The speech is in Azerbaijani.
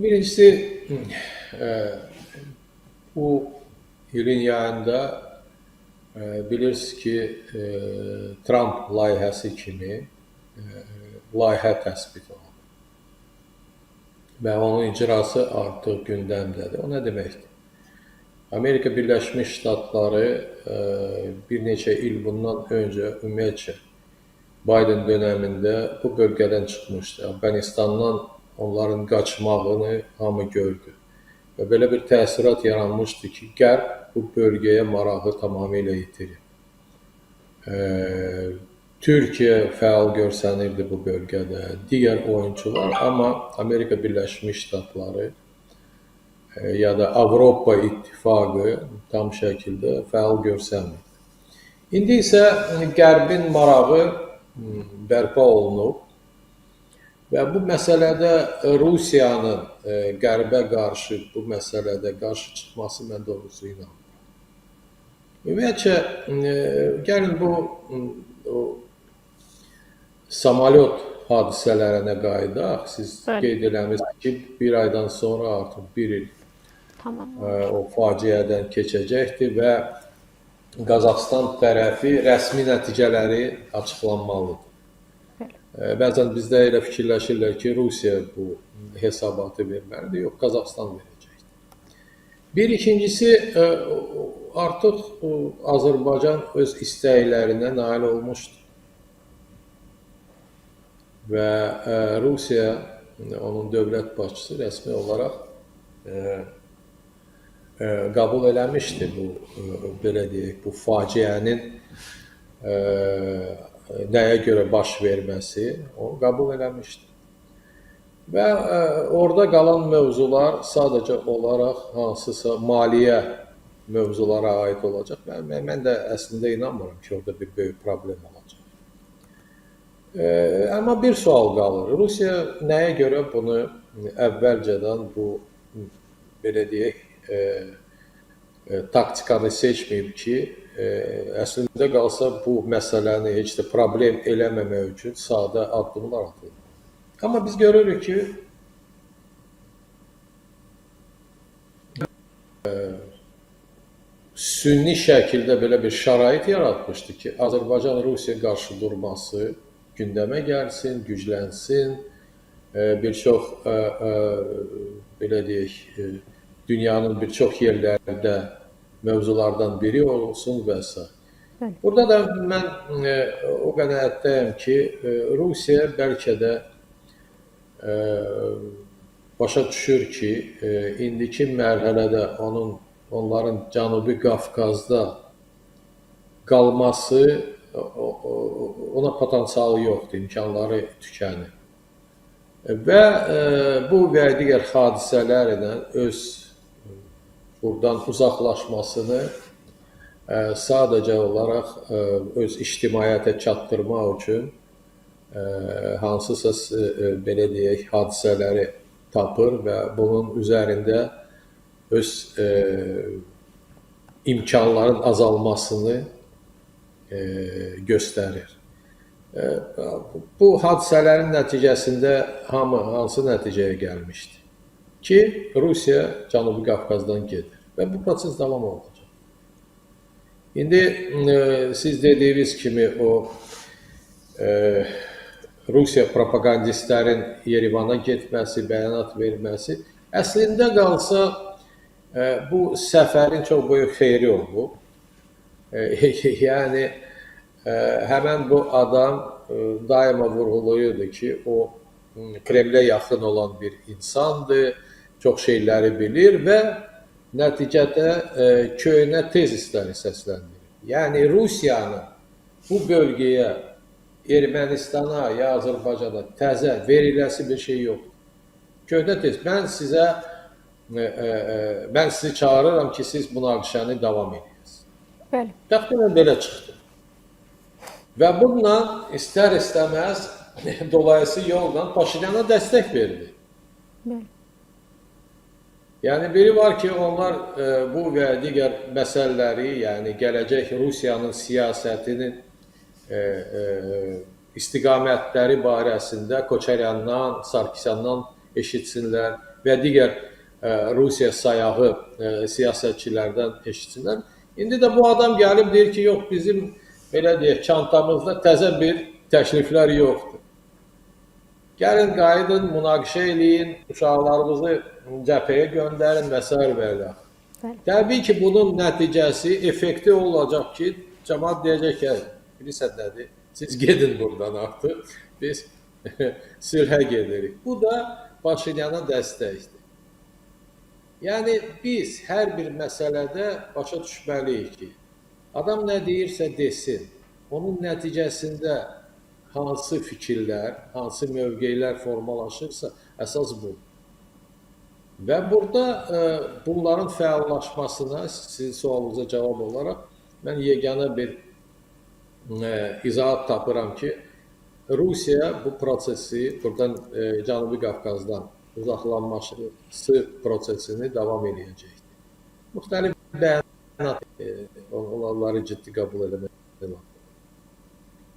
Birincisi, e, bu ilin yayında bilirsiniz ki Trump layihəsi kimi layihə təsbit olundu və onun icrası artıq gündəmdədir. O nə deməkdir? Amerika Birləşmiş Ştatları bir neçə il bundan öncə ümumiyyətcə Biden dönəmində bu bölgədən çıxmışdı. Afqanistandan onların qaçmağını hamı gördü. Və belə bir təsirat yaranmışdı ki, Qərb bu bölgəyə marağı tamamilə yitirir. Türkiyə fəal görsənirdi bu bölgədə, digər oyunçular, amma Amerika Birləşmiş Ştatları ya da Avropa İttifaqı tam şəkildə fəal görsənmir. İndi isə Qərbin marağı bərpa olunub və bu məsələdə Rusiyanın Qərbə qarşı bu məsələdə qarşı çıxması mən doğrusu inanmıram. Ümumiyyətcə, gəlin bu samolyot hadisələrinə qayıdaq. Siz qeyd eləmişsiniz ki, bir aydan sonra artıq bir il o faciədən keçəcəkdir və Qazaxıstan tərəfi rəsmi nəticələri açıqlanmalıdır. Bəzən bizdə elə fikirləşirlər ki, Rusiya bu hesabatı verməlidir, yox, Qazaxıstan verəcəkdir. Bir ikincisi, artıq Azərbaycan öz istəklərinə nail olmuşdur. Və Rusiya, onun dövlət başçısı rəsmi olaraq qəbul eləmişdi bu, belə deyək, bu faciənin nəyə görə baş verməsi, o qəbul eləmişdi. Və orada qalan mövzular sadəcə olaraq hansısa maliyyə mövzulara aid olacaq. Mən də əslində inanmıram ki, orada bir böyük problem olacaq. Amma bir sual qalır. Rusiya nəyə görə bunu əvvəlcədən bu, belə deyək, taktikanı seçməyib ki, əslində qalsa bu məsələni heç də problem eləməmək üçün sadə addımlar atılır. Amma biz görürük ki, sünni şəkildə belə bir şərait yaratmışdı ki, Azərbaycan-Rusiya qarşı durması gündəmə gəlsin, güclənsin, bir çox, belə deyək, dünyanın bir çox yerlərində mövzulardan biri olsun və s. Burada da mən o qənaətdəyəm ki, Rusiya bəlkə də başa düşür ki, indiki mərhələdə onların Cənubi Qafqazda qalması ona potensialı yoxdur, imkanları tükənir. Və bu və digər hadisələrlə öz buradan uzaqlaşmasını sadəcə olaraq öz ictimaiyyətə çatdırmaq üçün hansısa, belə deyək, hadisələri tapır və bunun üzərində öz imkanların azalmasını göstərir. Bu hadisələrin nəticəsində hamı hansı nəticəyə gəlmişdi? Ki, Rusiya Cənubi Qafqazdan gedir və bu proses davam olacaq. İndi siz dediyiniz kimi o Rusiya propagandistlərin Yerevana getməsi, bəyanat verməsi əslində qalsa bu səfərin çox böyük xeyri olub. Yəni, həmən bu adam daima vurğulayırdı ki, o Kremlə yaxın olan bir insandır, çox şeyləri bilir və nəticədə köhnə tezisləri səsləndirir. Yəni, Rusiyanın bu bölgəyə, Ermənistana ya Azərbaycana təzə veriləsi bir şey yoxdur. Köhnə tez, mən sizi çağırıram ki, siz münaqişəni davam edəsiniz. Təxminən belə çıxdı. Və bununla istər-istəməz dolayısı yolla Paşinyana dəstək verdi. Yəni, biri var ki, onlar bu və digər məsələləri, yəni gələcək Rusiyanın siyasətinin istiqamətləri barəsində Koçaryandan, Sarkisyandan eşitsinlər və digər Rusiya sayağı siyasətçilərdən eşitsinlər. İndi də bu adam gəlib deyir ki, yox bizim belə deyək, çantamızda təzə bir təkliflər yoxdur. Gəlin, qayıdın, münaqişə eləyin, uşaqlarımızı cəbhəyə göndərin və s. və ilə. Təbii ki, bunun nəticəsi, effekti olacaq ki, cəmaət deyəcək ki, bilirsən nədir, siz gedin buradan artıq, biz sülhə gedirik. Bu da Paşinyana dəstəkdir. Yəni, biz hər bir məsələdə başa düşməliyik ki, adam nə deyirsə desin, onun nəticəsində hansı fikirlər, hansı mövqeylər formalaşırsa, əsas bu. Və burada bunların fəallaşmasına, sizin sualınıza cavab olaraq, mən yeganə bir izahat tapıram ki, Rusiya bu prosesi, buradan Cənubi Qafqazdan uzaqlanması prosesini davam edəcəkdir. Müxtəlif bəyanat onları ciddi qəbul eləmək lazımdır.